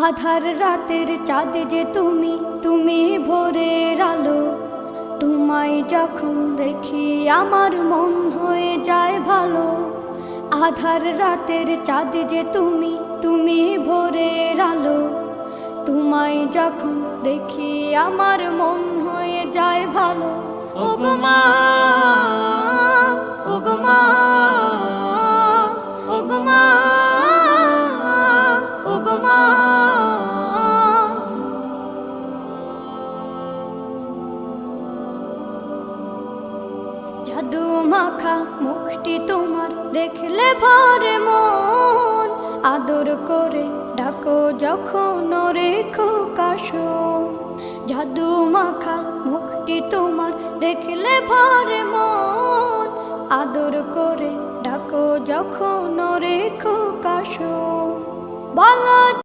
আধার রাতের চাঁদ যে তুমি, তুমি ভোরের আলো। তোমায় যখন দেখি আমার মন হয়ে যায় ভালো। আধার রাতের চাঁদ যে তুমি, তুমি ভোরের আলো। তোমায় যখন দেখি আমার মন হয়ে যায় ভালো। ওগো মা, ওগো মা, ওগো মা, ওগো মা। জাদু মাখা মুখটি তোমার দেখলে ভরে মন। আদর করে ডাকো যখন রেখো কাশন। জাদু মাখা মুখটি তোমার দেখলে ভরে মন। আদর করে ডাকো যখন রেখো কাশন। বলো